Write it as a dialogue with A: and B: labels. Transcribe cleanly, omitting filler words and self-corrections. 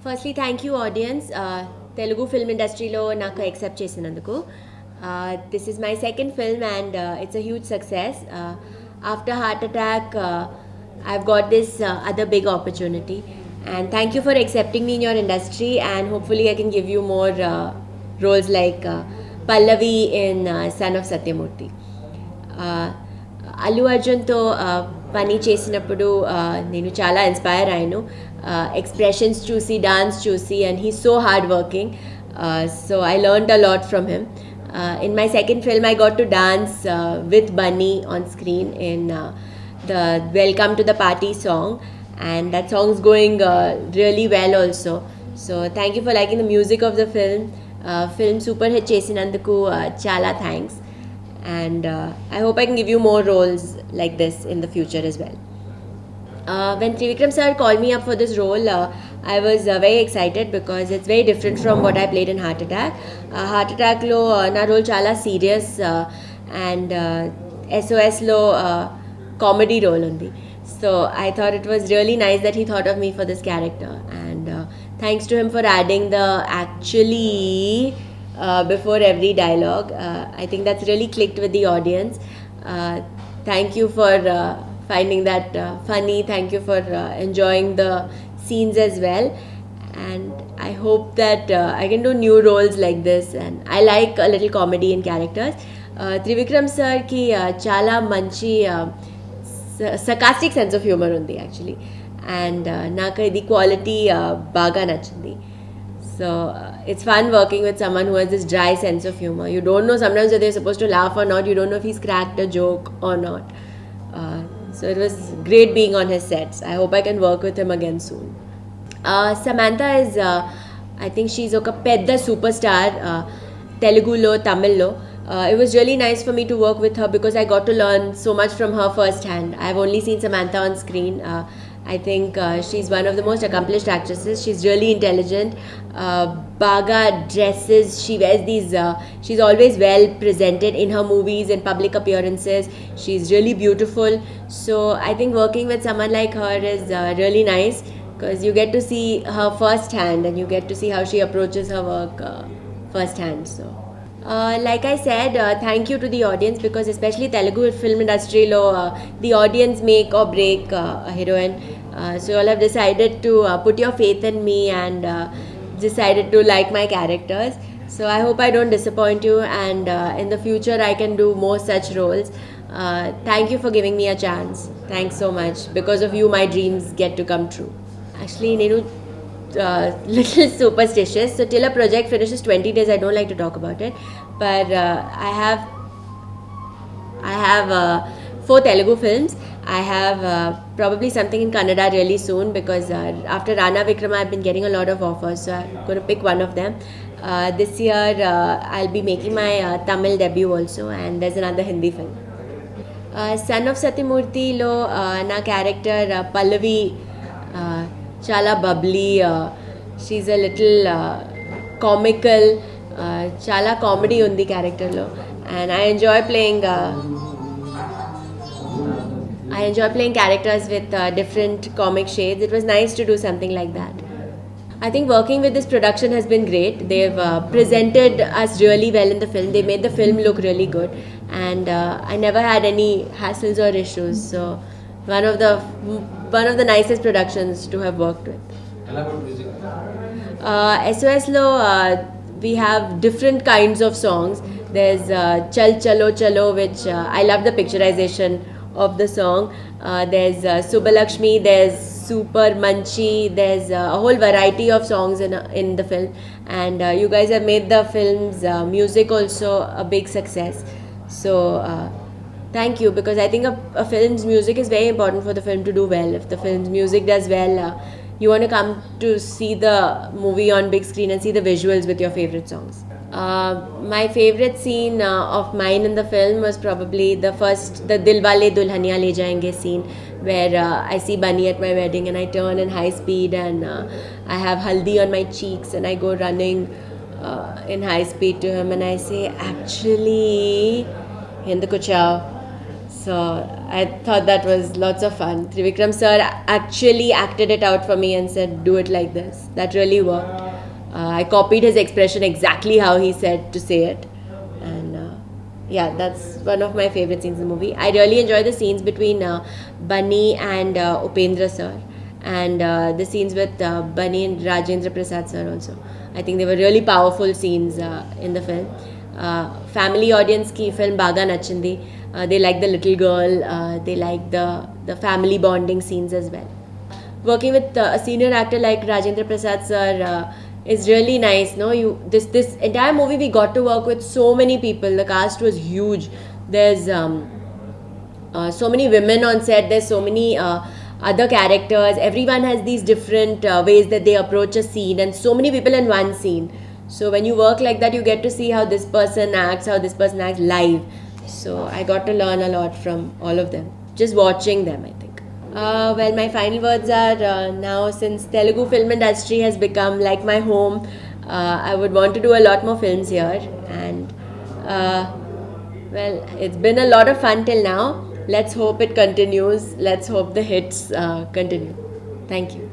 A: Firstly, thank you, audience. Telugu film industry lo naku accept చేసినందుకు. This is my second film and it's a huge success. After Heart Attack, I've got this other big opportunity. And thank you for accepting me in your industry, and hopefully I can give you more roles like Pallavi in Son of Satyamurthy. Allu అర్జున్తో పని చేసినప్పుడు నేను చాలా inspire అయ్యాను expressions చూసి dance చూసి and he so hard working so I learned a lot from him in my second film I got to dance with Bunny on screen in the Welcome to the Party song, and that song's going really well also. So thank you for liking the music of the film. Film super hit చేసినందుకు చాలా thanks, and I hope I can give you more roles like this in the future as well. When Trivikram sir called me up for this role, I was very excited because it's very different from what I played in Heart Attack. Heart Attack lo na role chala serious and SOS lo comedy role undi. So I thought it was really nice that he thought of me for this character, and thanks to him for adding the actually before every dialogue. I think that's really clicked with the audience. Thank you for finding that funny. Thank you for enjoying the scenes as well, and I hope that I can do new roles like this, and I like a little comedy in characters. Trivikram sir ki chala manchi sarcastic sense of humor undi actually, and నాకు ఇది quality బాగా నచ్చింది. So it's fun working with someone who has this dry sense of humor. You don't know sometimes whether you're supposed to laugh or not. You don't know if he's cracked a joke or not. So it was great being on his sets. I hope I can work with him again soon. Samantha is, I think she's oka pedda superstar, Telugulo, Tamillo. It was really nice for me to work with her because I got to learn so much from her firsthand. I've only seen Samantha on screen. I think she's one of the most accomplished actresses. She's really intelligent. Baga dresses. She wears these. She's always well presented in her movies and public appearances. She's really beautiful. So I think working with someone like her is really nice because you get to see her firsthand and you get to see how she approaches her work firsthand. So. Like I said, thank you to the audience because especially Telugu film industry lo the audience make or break a heroine. So you all have decided to put your faith in me and decided to like my characters. So I hope I don't disappoint you, and in the future I can do more such roles. Thank you for giving me a chance. Thanks so much. Because of you my dreams get to come true. Actually nenu little superstitious, so till a project finishes 20 days I don't like to talk about it, but I have 4 Telugu films. I have probably something in Kannada really soon because after Rana Vikrama I've been getting a lot of offers, so I'm going to pick one of them. This year I'll be making my Tamil debut also, and there's another Hindi film. Son of Satyamurthy lo na character Pallavi chala bubbly, she's a little comical, chala comedy undi character lo, and I enjoy playing characters with different comic shades. It was nice to do something like that. I think working with this production has been great. They've presented us really well in the film. They made the film look really good, and I never had any hassles or issues. So one of the nicest productions to have worked with. SOS lo we have different kinds of songs. There's Chal Chalo Chalo, which I love the picturization of the song. There's Subbalakshmi, there's Super Manchi, there's a whole variety of songs in the film, and you guys have made the film's music also a big success. So thank you, because I think a film's music is very important for the film to do well. If the film's music does well, you want to come to see the movie on big screen and see the visuals with your favorite songs. My favorite scene of mine in the film was probably the Dilwale Dulhaniya Le Jayenge scene, where I see Bunny at my wedding and I turn in high speed and I have haldi on my cheeks and I go running in high speed to him and I say, actually, hinduku chao. So I thought that was lots of fun. Trivikram sir actually acted it out for me and said, "Do it like this." That really worked. I copied his expression exactly how he said to say it, and yeah, that's one of my favorite scenes in the movie. I really enjoy the scenes between Bunny and Upendra sir, and the scenes with Bunny and Rajendra Prasad sir also. I think they were really powerful scenes in the film. Family audience ki film baga nachindi. They like the little girl. They like the family bonding scenes as well. Working with a senior actor like Rajendra Prasad sir is really nice. No, this entire movie we got to work with so many people. The cast was huge. There's so many women on set. There's so many other characters. Everyone has these different ways that they approach a scene, and so many people in one scene. So when you work like that, you get to see how this person acts, how this person acts live. So I got to learn a lot from all of them, just watching them, I think. Well, my final words are now, since Telugu film industry has become like my home, I would want to do a lot more films here. And well, it's been a lot of fun till now. Let's hope it continues. Let's hope the hits continue. Thank you.